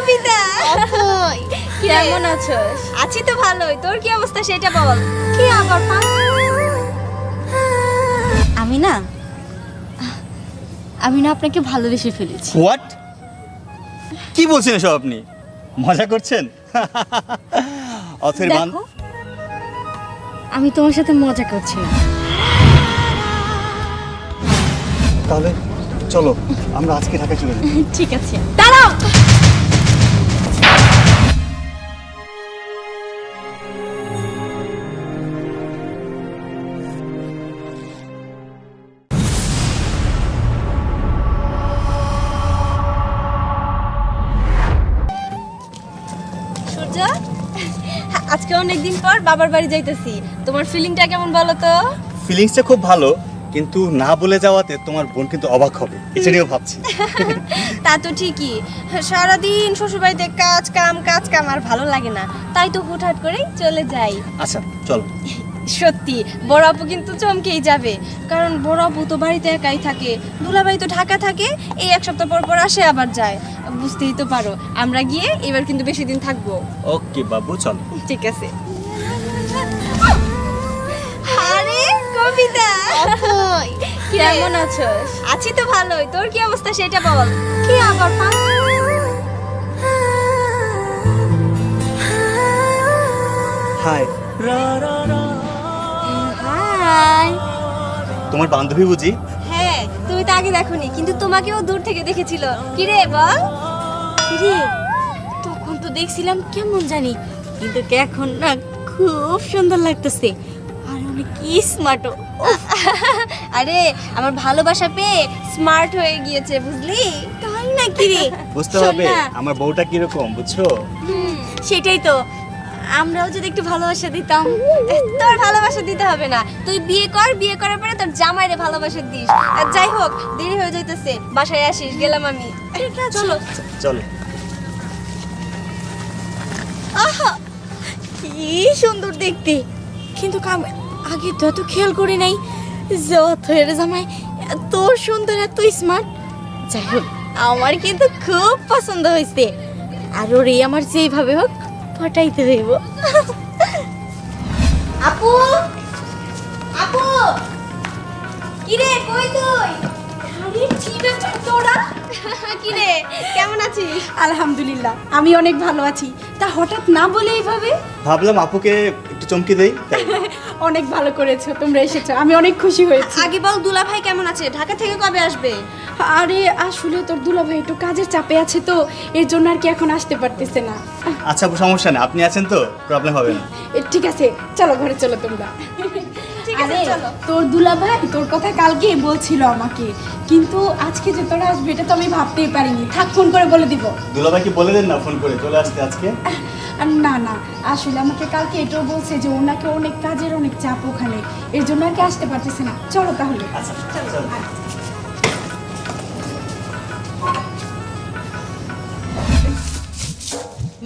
কবিতা, কেমন আছোস? আছি তো ভালোই। তোর কি অবস্থা সেটা বল। কি আবার আমি না আপনাকে ভালোবেসে ফেলেছি। হোয়াট? কি বলছেন এসব আপনি? মজা করছেন? অথের বান দেখো, আমি তোমার সাথে মজা করছি না। তাহলে চলো আমরা আজকে ঢাকা চলে যাই। ঠিক আছে, দাঁড়াও। সূর্য, আজকে অনেকদিন পর বাবার বাড়ি যাইতেছি। তোমার ফিলিংটা কেমন বলো তো? ফিলিংসটা খুব ভালো, কিন্তু না বলে যাওয়াতে তোমার বোন কিন্তু অবাক হবে, এটা নিয়েও ভাবছি। তা তো ঠিকই, সারাদিন শ্বশুরবাড়িতে কাজ কাম আর ভালো লাগে না, তাই তো হুটহাট করেই চলে যাই। আচ্ছা চলো। সত্যি বড় আপু কিন্তু চমকেই যাবে, কারণ বড় আপু তো বাড়িতে একাই থাকে, দুলাভাই তো ঢাকা থাকে, এই এক সপ্তাহ পর পর আসে আবার যায়। বুঝতেই তো পারো, আমরা গিয়ে এবার কিন্তু বেশি দিন থাকবো। ওকে বাবু চলো। ঠিক আছে। আরে কবিতা, কেমন আছোস? আছি তো ভালোই। তোর কি অবস্থা সেটা বল। কি আবার হাই। হাই। তোমার বান্ধবী বুঝি? হ্যাঁ, তুমি তো আগে দেখোনি, কিন্তু তোমাকেও দূর থেকে দেখেছিল। কি রে বল। রে, তখন তো দেখছিলাম কেমন জানি, কিন্তু এখন না খুব সুন্দর লাগতেছে আর অনেক স্মার্টও। আরে আমার ভালোবাসা পেয়ে স্মার্ট হয়ে গিয়েছে, বুঝলি? তাই নাকি রে? বুঝতে শোন হবে না, আমার বউটা কিরকম, বুঝছো? সেটাই তো, আমরাও যদি একটু ভালোবাসা দিতাম। তোর ভালোবাসা দিতে হবে না, তুই বিয়ে কর, বিয়ে করার পরে তোর জামাইরে ভালোবাসা দিস। আর যাই হোক, দেরি হয়ে যাইতেছে, বাসায় আসিস, গেলাম আমি। ঠিক আছে, চলো। চলো। আহা, কি সুন্দর দেখতে, কিন্তু আগে তো এত খেয়াল করি নাই যে অথয়ের জামাই এত সুন্দর, এত স্মার্ট। যাই হোক, আমার কিন্তু খুব পছন্দ হয়েছে, আর ওরে আমার যেইভাবে হোক পটাইতে হইব। আপু, আপু, কি রে, কই তুই? আরে ঠিক আছে তোরা। কি রে, কেমন আছিস? আলহামদুলিল্লাহ, আমি অনেক ভালো আছি। তা হঠাৎ না বলে এইভাবে? ভাবলাম আপুকে একটু চমকে দেই তাই। অনেক ভালো করেছো, তোমরা এসেছো, আমি অনেক খুশি হয়েছি। আগে বল, দুলাভাই কেমন আছে? ঢাকা থেকে কবে আসবে? আরে আসলে তোর দুলাভাই একটু কাজের চাপে আছে, তো এর জন্য আর কি এখন আসতে পারতেছে না। আচ্ছা আপু সমস্যা নেই, আপনি আছেন তো, প্রবলেম হবে না। ঠিক আছে, চলো ঘরে চলো তোমরা। ঠিক আছে, আরে, চলো। তোর দুলাভাই তোর কথা কালকে বলছিল আমাকে, কিন্তু আজকে যে তোরা আসবে এটা তো আমি ভাবতেই পারিনি। থাক, ফোন করে বলে দিব। দুলাভাইকে বলে দেন না ফোন করে চলে আসতে আজকে। না না, আসলে আমাকে কালকে এটাও বলছে যে ওনাকে অনেক কাজের অনেক চাপ ওখানে, এর জন্য আর কি আসতে পারতেছে না। চলো তাহলে। আচ্ছা চলো।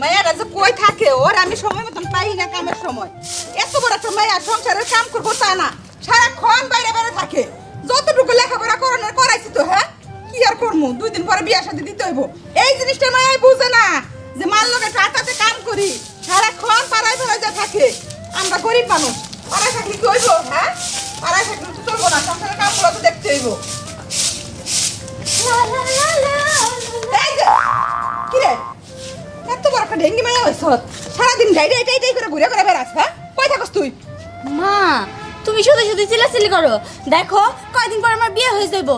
মায়েরা যে কই থাকে ওর আমি সময় মতন পাই না, কামের সময়। এত বড় একটা মায়া সংসারের কাম করবো তা না, সারাক্ষণ বাইরে বাইরে থাকে। যতটুকু লেখাপড়া করানোর করাইছি তো, হ্যাঁ কি আর করবো, 2 দিন পরে বিয়া শাদী দিতে হইব। এই জিনিসটা মায়াই বুঝে না যে মার লোকে টাটাতে কাম করি, সারাক্ষণ পাড়ায় পাড়ায় যা থাকে। আমরা গরিব মানুষ, পাড়ায় থাকলে কি হইব? হ্যাঁ পাড়ায় থাকলে তো চলবো না, সংসারের কামগুলো তো দেখতে হইব। এই যে, কি রে, এত বড় একটা ডেঙ্গি মায়া হইছ, সারাদিন গাইডে এটাই করে ঘুরে ঘুরে বেড়াস, হ্যাঁ কই থাকস তুই? মা, তুমি শুধু শুধু চিল্লাচিল্লি করো। দেখো, কয়দিন পর আমার বিয়ে হয়ে যাইব।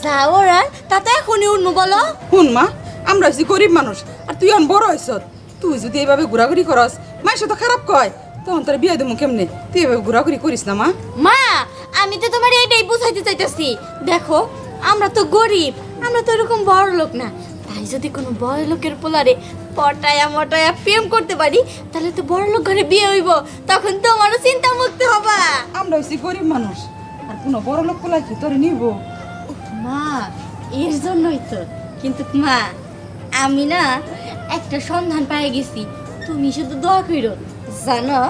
যাও আর তাতে এখনই উঠবো বলো। শুন মা, আমরা হচ্ছি গরিব মানুষ, আর তুই এখন বড় হইছ। তুই যদি এইভাবে ঘোরাঘুরি করস, মায়ের তো খারাপ কয়, তখন তোর বিয়ে দেবো কেমনে? তুই এভাবে ঘোরাঘুরি করিস না মা। মা, আমি তো তোমার এইটাই বুঝাইতে চাইতেছি। দেখো, আমরা তো গরিব, আমরা তো এরকম বড় লোক না। তাই যদি কোনো বড় লোকের পোলারে পটায়া মটায়া প্রেম করতে পারি, তাহলে তো বড় লোক ঘরে বিয়ে হইব, তখন তোমারও চিন্তা মুক্ত হবা। আমরা হচ্ছি গরিব মানুষ, আর কোনো বড় লোক কোলাই কি তোরে নিব? মা, এর জন্যই তো। কিন্তু মা, আমি না একটা সন্ধান পেয়ে গেছি, তুমি শুধু দোয়া করো, জানো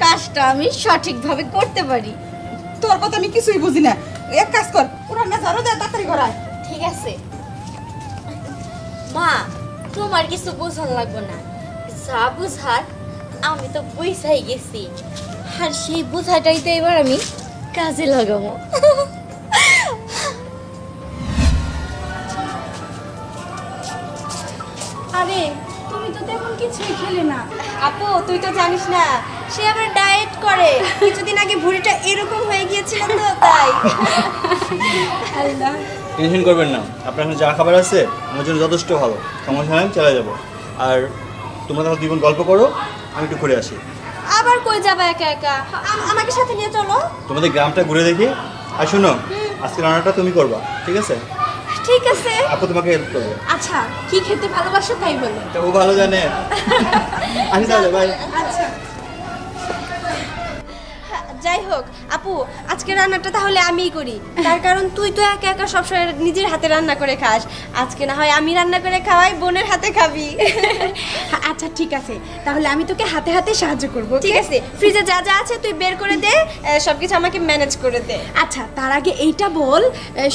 কাজটা আমি সঠিকভাবে করতে পারি। তোর কথা আমি কিছুই বুঝি না। এক কাজ কর, পুরা না ঝাড়ু দে, তাড়াতাড়ি ঘরায়। ঠিক আছে মা, তোমার কিছু বোঝার লাগবে না, যা বুঝার আমি তো বুঝাই গেছি, আর সেই বোঝাটাই তো এবার আমি কাজে লাগাবো। আরে তুমি তো তেমন কিছুই খেলে না। আপু তুই তো জানিস না, সে আবার ডায়েট করে, কিছুদিন আগে ভুঁড়িটা এরকম হয়ে গিয়েছিল তো তাই। আল্লাহ, টেনশন করবেন না, আপনার এখানে যা খাবার আছে আমার জন্য যথেষ্ট ভালো, সমস্যা নেই, চলে যাবো। আর তোমরা তাহলে দুই বোন গল্প করো, আমি একটু ঘুরে আসি। আবার কই যাবা একা একা? আমাকে সাথে নিয়ে চলো। তোমাদের গ্রামটা ঘুরে দেখি। আর শোনো, আজকে রান্নাটা তুমি করবা, ঠিক আছে? ঠিক আছে। আপু তোমাকে হেল্প করবে। আচ্ছা কি খেতে ভালোবাসো তাই বলো। তো ও ভালো জানে। আসি তাহলে, বাই। আচ্ছা যাই হোক আপু, আজকে রান্নাটা তাহলে আমিই করি, তার কারণ তুই তো একা একা সবসময় নিজের হাতে রান্না করে খাস। আজকে না হয় আমি রান্না করে খাওয়াই, বোনের হাতে খাবি। আচ্ছা ঠিক আছে, তাহলে আমি তোকে হাতে হাতে সাহায্য করব। ঠিক আছে, ফ্রিজে যা যা আছে তুই বের করে দে, সবকিছু আমাকে ম্যানেজ করে দে। আচ্ছা তার আগে এইটা বল,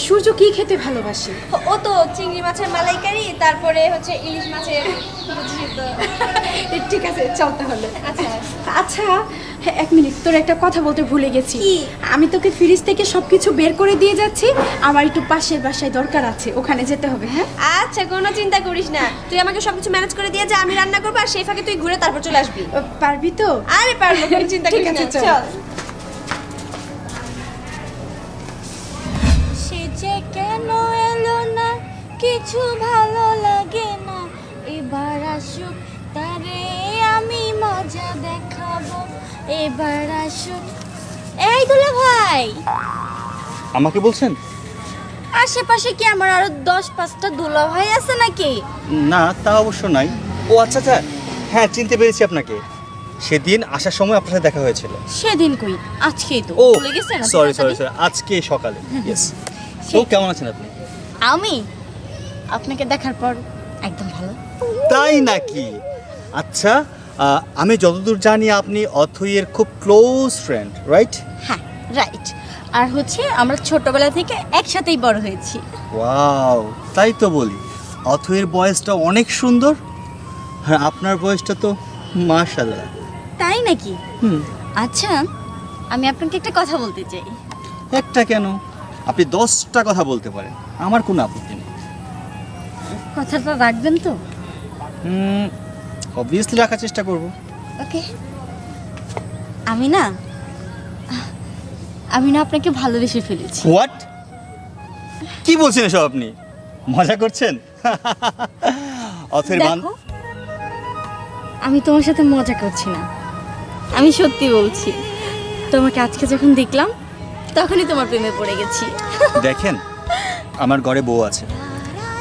সূর্য কি খেতে ভালোবাসে? ও তো চিংড়ি মাছের মালাইকারি, তারপরে হচ্ছে ইলিশ মাছের, বুঝলি তো। ঠিক আছে চল তাহলে। আচ্ছা আচ্ছা এক মিনিট, তোর একটা কথা বলতে ভুলে গেছি। কি? আমি তোকে ফ্রিজ থেকে সবকিছু বের করে দিয়ে যাচ্ছি, আমার একটু পাশের বাসায় দরকার আছে, ওখানে যেতে হবে। হ্যাঁ আচ্ছা, কোনো চিন্তা করিস না, তুই আমাকে সবকিছু ম্যানেজ করে দিয়ে যা, আমি রান্না করবো, আর সেই ফাঁকে তুই ঘুরে তারপর চলে আসবি। পারবি তো? আরে পারবো, কোনো চিন্তা ঠিক করিস না, আছে, চল। চল। সে যে কেন এলো না, কিছু ভালো লাগে না, এবার আসুক তারে আমি মজা দেখাবো, এবার আসুক। এই দুলা ভাই, আমাকে বলছেন? আশেপাশে কি আমার আরো 10-5টা দুলা ভাই আছে নাকি? না, তা অবশ্য নাই। ও আচ্ছা আচ্ছা, হ্যাঁ চিনতে পেরেছি আপনাকে, সেদিন আসার সময় আপনার সাথে দেখা হয়েছিল। সেদিন কই, আজকেই তো ও ভুলে গেছেন আপনি সরি সরি তাড়াতাড়ি? সরি, আজকে সকালে। ইয়েস। তো কেমন আছেন আপনি? আমি আপনাকে দেখার পর একদম ভালো। তাই নাকি? আচ্ছা, আমি যতদূর জানি আপনি অথইয়ের খুব ক্লোজ ফ্রেন্ড, রাইট? হ্যাঁ রাইট, আর হচ্ছে আমরা ছোটবেলা থেকে একসাথেই বড় হয়েছি। ওয়াও, তাই তো বলি, অথইয়ের বয়সটা অনেক সুন্দর, আর আপনার বয়সটা তো মাশাআল্লাহ। তাই নাকি? হুম। আচ্ছা আমি আপনাকে একটা কথা বলতে চাই। একটা কেন, আপনি 10টা কথা বলতে পারেন, আমার কোনো আপত্তি নেই। কথাটা রাখবেন তো? অবভিয়াসলি রাখার চেষ্টা করব। ওকে। আমি না আপনাকে ভালোবেসে ফেলেছি। হোয়াট? কি বলছেন এসব আপনি? মজা করছেন? অথের বান দেখো, আমি তোমার সাথে মজা করছি না, আমি সত্যি বলছি। তোমাকে আজকে যখন দেখলাম তখনই তোমার প্রেমে পড়ে গেছি। দেখেন, আমার ঘরে বউ আছে,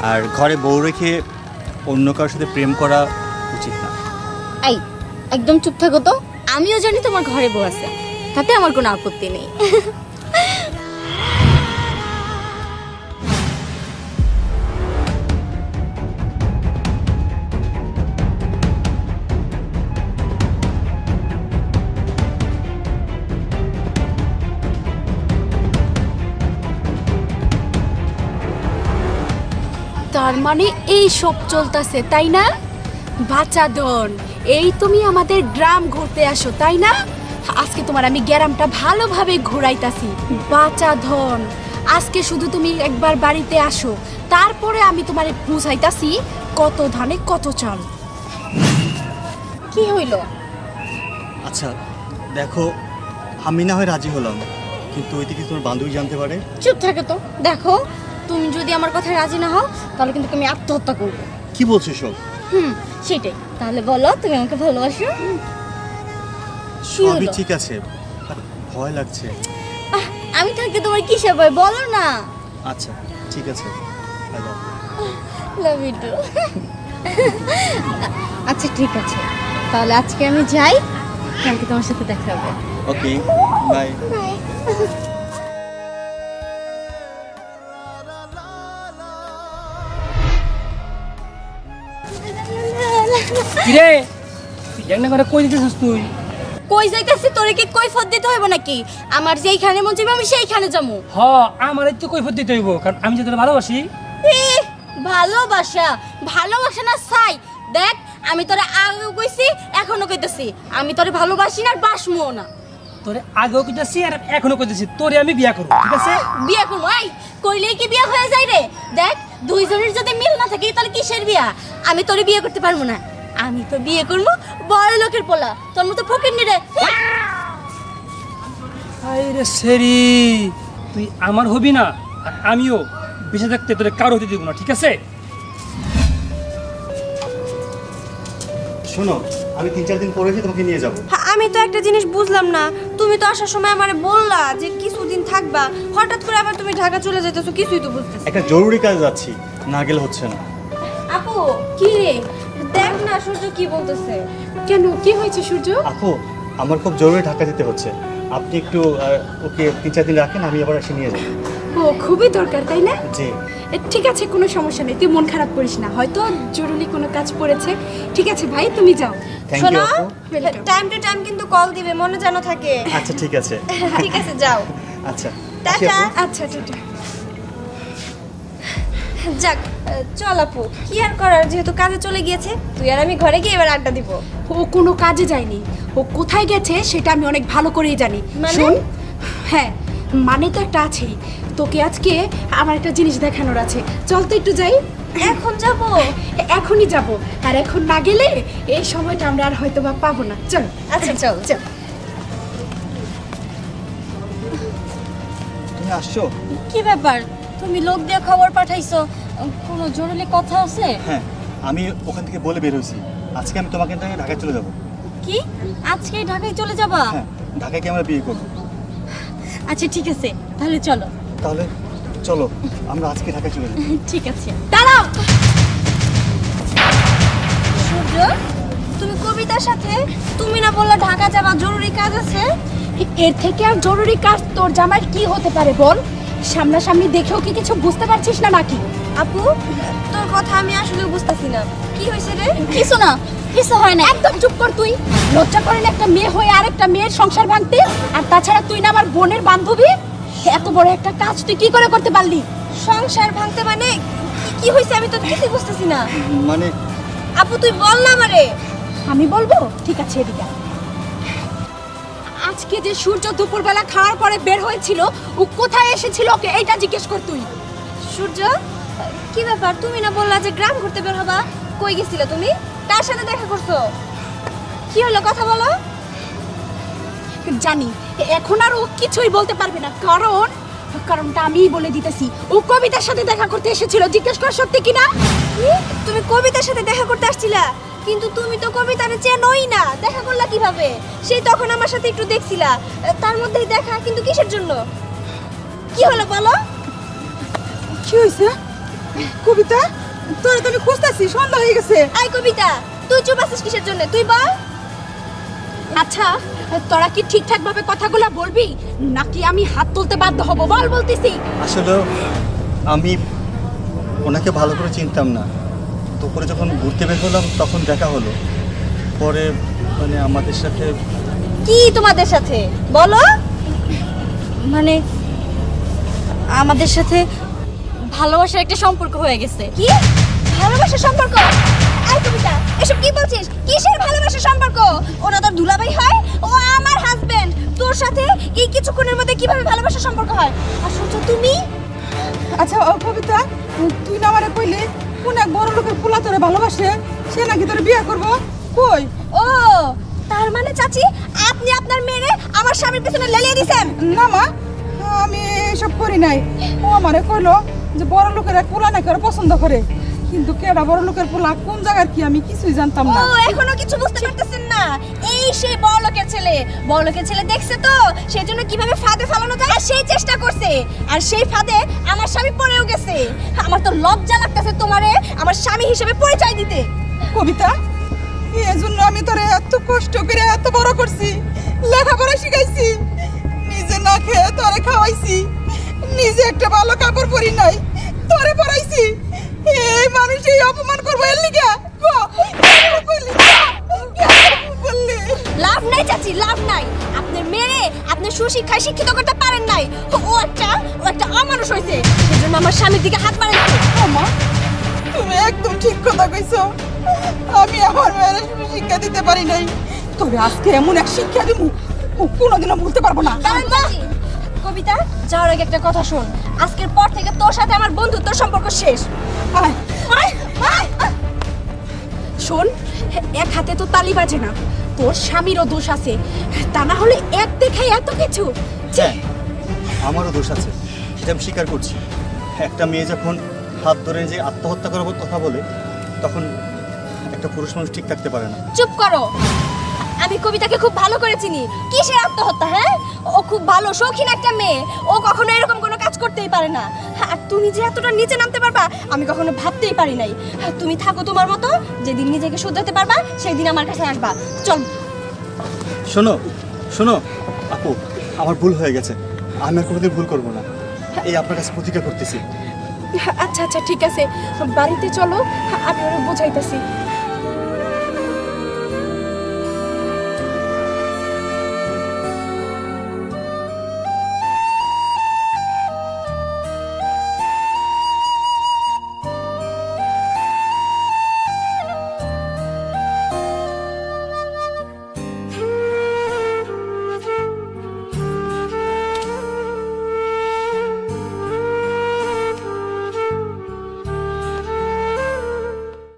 আর ঘরে বউ রেখে অন্য কারোর সাথে প্রেম করা উচিত না। এই একদম চুপ থাকো তো, আমিও জানি তোমার ঘরে বউ আছে, তাতে আমার কোনো আপত্তি নেই। তার মানে এই সব চলতেছে তাই না? বাচ্চা ধন, এই তুমি আমাদের গ্রাম ঘুরতে আসো তাই না? আজকে তোমার আমি গ্রামটা ভালোভাবে ঘুরাইতাছি। বাচ্চা ধন, আজকে শুধু তুমি একবার বাড়িতে আসো, তারপরে আমি তোমারে বুঝাইতাছি কত ধানে কত চাল। কি হইল? আচ্ছা দেখো, আমি না হয় রাজি হলাম, কিন্তু ওইদিকে তোমার বান্ধবী জানতে পারে। চুপ থাকো তো। দেখো, তুমি যদি আমার কথায় রাজি না হও তাহলে কিন্তু আমি আত্মহত্যা করবো। কি বলছো সব? সেটাই। তাহলে বলো তুমি আমাকে ভালোবাসো? কি সবই হলো? ঠিক আছে, আর ভয় লাগছে। আমি থাকতে তোমার কিসের ভয়, বলো না। আচ্ছা ঠিক আছে, I love you. Love you too. আচ্ছা ঠিক আছে, তাহলে আজকে আমি যাই, কালকে তোমার সাথে দেখা হবে। ওকে, বাই। কিরে তুই জানি না করে কই দিতেছিস তুই? কই যাইতেছি তোরে কি কৈফত দিতে হইব নাকি? আমার যেইখানে মন চাইবে আমি সেইখানে যাবো। হ, আমার তো কৈফত দিতে হইব, কারণ আমি যে তোর ভালোবাসি। ভালোবাসা ভালোবাসা না চাই। দেখ আমি তোরে আগেও কইছি এখনো কইতেছি আমি তোরে ভালোবাসি না আর বাসমো না। তোরে আগেও কইতাছি আর এখনো কইতাছি তোরে আমি বিয়া করব, ঠিক আছে? বিয়ে করবো আই কইলেই কি বিয়ে হয়ে যায় রে? দেখ দুইজনের যদি মিল না থাকে তাহলে কিসের বিয়া? আমি তোরে বিয়ে করতে পারবো না। আমি তো বিয়ে করবো বড় লোকের পোলা, তোর মতো ফকির নি রে। আরে সেরি, তুই আমার হবি না আর আমিও বেঁচে থাকতে তোরে কারো হতে দিব না, ঠিক আছে? শোনো, আমি 3-4 দিন পরে এসে তোমাকে নিয়ে যাব। আমি তো একটা জিনিস বুঝলাম না, তুমি তো আসার সময় আমারে বললা যে কিছুদিন থাকবা, হঠাৎ করে আবার তুমি ঢাকা চলে যেতেছো, কিছুই তো বুঝতেছি। একটা জরুরি কাজ যাচ্ছি, না গেলে হচ্ছে না। আপু কি রে, দেখ না সূর্য কি বলতেছে। কেন, কি হয়েছে সূর্য? আপু, আমার খুব জরুরি ঢাকা যেতে হচ্ছে, আপনি একটু ওকে 3-4 দিন রাখেন, আমি আবার এসে নিয়ে যাব। ও খুবই দরকার, তাই না? জি। ঠিক আছে, কোনো সমস্যা নেই, তুই মন খারাপ করিস না, হয়তো জরুরি কোনো কাজ পড়েছে। ঠিক আছে ভাই, তুমি যাও। থ্যাংক ইউ শোনো, আপু। টাইম টু টাইম কিন্তু কল দিবে, মনে যেন থাকে। আচ্ছা ঠিক আছে। ঠিক আছে, যাও। আচ্ছা আসি টাটা। আপু। আচ্ছা টাটা। যাক, চল আপু, কি আর করার, যেহেতু কাজে চলে গিয়েছে, তুই আর আমি ঘরে গিয়ে এবার আড্ডা দিব। ও কোনো কাজে যায়নি, ও কোথায় গেছে সেটা আমি অনেক ভালো করেই জানি। মানে? শোন, হ্যাঁ মানে তো একটা আছেই, তোকে আজকে আমার একটা জিনিস দেখানোর আছে, চল তো একটু যাই। এখন যাব? এখনই যাব, আর এখন না গেলে এই সময়টা আমরা আর হয়তো বা পাবো না। চল। আচ্ছা চল চল। তুমি আসছো? কি ব্যাপার, তুমি লোক দিয়ে খবর পাঠাইছো, কোনো জরুরি কথা আছে? হ্যাঁ, আমি ওখান থেকে বলে বের হয়েছি, আজকে আমি তোমাকে নিয়ে ঢাকায় চলে যাব। কি আজকে ঢাকায় চলে যাবা? হ্যাঁ, ঢাকায় গিয়ে আমরা বিয়ে করব। আচ্ছা ঠিক আছে, তাহলে চলো। তাহলে চলো আমরা আজকে ঢাকায় চলে যাই। ঠিক আছে। দাঁড়াও, সূর্য, তুমি কবিতার সাথে, তুমি না বললা ঢাকা যাবা, জরুরি কাজ আছে? এর থেকে আর জরুরি কাজ তোর জামাই কি হতে পারে বল? সামনাসামনি দেখেও কি কিছু বুঝতে পারছিস না নাকি? আপু, তোর কথা আমি আসলে বুঝতেছি না, কি হয়েছে রে? কিছু না, কিছু হয় না। একদম চুপ কর তুই। লজ্জা করেন একটা মেয়ে হয়ে আরেকটা মেয়ের সংসার ভাঙতে? আর তাছাড়া তুই না আমার বোনের বান্ধবী, এত বড় একটা কাজ তুই কি করে করতে পারলি? সংসার ভাঙতে মানে কি হয়েছে, আমি তো কিছু বুঝতেছি না। মানে আপু তুই বল না আমারে। আমি বলবো? ঠিক আছে, এদিকে আয়। আজকে যে সূর্য দুপুরবেলা খাওয়ার পরে বের হয়েছিল, ও কোথায় এসেছিল ওকে এইটা জিজ্ঞেস কর তুই। সূর্য, কি ব্যাপার, তুমি না বললা যে গ্রাম ঘুরতে বের হবা, কই গেছিলে তুমি? কার সাথে দেখা করছো? কি হলো, কথা বলো। জানি এখন আর ও কিছুই বলতে পারবে না, কারণটা আমিই বলে দিতেছি। ও কবিতার সাথে দেখা করতে এসেছিল, জিজ্ঞেস কর সত্যি কিনা। কি? তুমি কবিতার সাথে দেখা করতে আসছিলা? কিন্তু তুমি তো কবিতারে চেনোই না, দেখা করলা কিভাবে? সেই তখন আমার সাথে একটু দেখছিলা, তার মধ্যেই দেখা, কিন্তু কিসের জন্য? কি হলো বলো। কি হয়েছে? কবিতা, তোরে তো আমি খুঁজতেছি, সন্ধ্যা হয়ে গেছে। আই কবিতা, তুই চুপ আছিস কিসের জন্য, তুই বল। আচ্ছা, তোরা কি ঠিকঠাক ভাবে কথাগুলো বলবি নাকি আমি হাত তুলতে বাধ্য হব? বল, বলতেছি। আসলে আমি ওনাকে ভালো করে চিনতাম না, দুপুরে যখন ঘুরতে বের হলাম তখন দেখা হলো, পরে মানে আমাদের সাথে কি তোমাদের সাথে বলো? মানে আমাদের সাথে ভালোবাসার একটা সম্পর্ক হয়ে গেছে। কি ভালোবাসার সম্পর্ক? আই কবিতা, এসব কি বলছিস? কিসের ভালোবাসার সম্পর্ক? ওরা তোর দুলাভাই হয়, ও আমার হাজবেন্ড। তোর সাথে এই কিছুক্ষণের মধ্যে কিভাবে ভালোবাসার সম্পর্ক হয়? আর সূর্য তুমি? আচ্ছা ও কবিতা, তুই না আমারে কইলি কোন এক বড় লোকের পোলা তোরে ভালোবাসে, সে নাকি তোরে বিয়ে করব? কই? ও তার মানে চাচি, আপনি আপনার মেয়ে আমার স্বামীর পিছনে লেলিয়ে দিছেন? না মা, আমি এসব করি নাই। ও আমারে কইলো যে বড় লোকের এক পোলা নাকি ওরা পছন্দ করে, কিন্তু কেডা বড় লোকের পোলা, কোন জায়গার কি আমি কিছুই জানতাম ও না। এখনো কিছু বুঝতে পারতেছেন না? এই সেই বড়লোকের ছেলে, বড়লোকের ছেলে দেখছে তো, সেই জন্য কিভাবে ফাঁদে ফালানো যায় আর সেই চেষ্টা করছে, আর সেই ফাঁদে আমার স্বামী পড়েও গেছে। আমার তো লজ্জা লাগতেছে তোমারে আমার স্বামী হিসেবে পরিচয় দিতে। কবিতা, এই জন্য আমি তোরে এত কষ্ট করে এত বড় করছি, লেখাপড়া শিখাইছি, নিজে না খেয়ে তোরে খাওয়াইছি, নিজে একটা ভালো কাপড় পরি নাই, তোরে পরাইছি। এই মানুষ এই অপমান করবো এর লিগা? লাভ নাই চাচি, লাভ নাই। আপনার মেয়ে আপনার সুশিক্ষায় শিক্ষিত করতে পারেন নাই। ও একটা অমানুষ হয়েছে, সেজন্য আমার স্বামীর দিকে হাত বাড়াইছে। মা, ঠিক কথা কইছো, আমি আমার মেয়ের শিক্ষা দিতে পারি নাই, তবে আজকে এমন এক শিক্ষা দিব কোনোদিনও ভুলতে পারবো না। দাঁড়ান বাজি। কবিতা, যাওয়ার আগে একটা কথা শোন, আজকের পর থেকে তোর সাথে আমার বন্ধুত্বর সম্পর্ক শেষ। আয়, আয়, আয়। শোন, এক হাতে তো তালি বাজে না, তোর স্বামীরও দোষ আছে, তা না হলে এক দেখাই এত কিছু। হ্যাঁ, আমারও দোষ আছে, এটা আমি স্বীকার করছি। একটা মেয়ে যখন হাত ধরে যে আত্মহত্যা করার কথা বলে, তখন একটা পুরুষ মানুষ ঠিক থাকতে পারে না। চুপ করো, আমি কবিতাকে খুব ভালো করে চিনি। কিসের আত্মহত্যা? হ্যাঁ, ও খুব ভালো শৌখিন একটা মেয়ে, ও কখনো এরকম কোনো কাজ করতেই পারে না। আর তুমি যে এতটা নিচে নামতে পারবা আমি কখনো ভাবতেই পারি নাই। তুমি থাকো তোমার মতো, যেদিন নিজেকে শুধরাতে পারবা সেই দিন আমার কাছে আসবা। চল। শোনো শোনো আপু, আমার ভুল হয়ে গেছে, আমি আর কোনোদিন ভুল করবো না। এই আপনার কাছে প্রতিজ্ঞা করতেছি। আচ্ছা আচ্ছা ঠিক আছে, বাড়িতে চলো, আমি ওরা বোঝাইতেছি।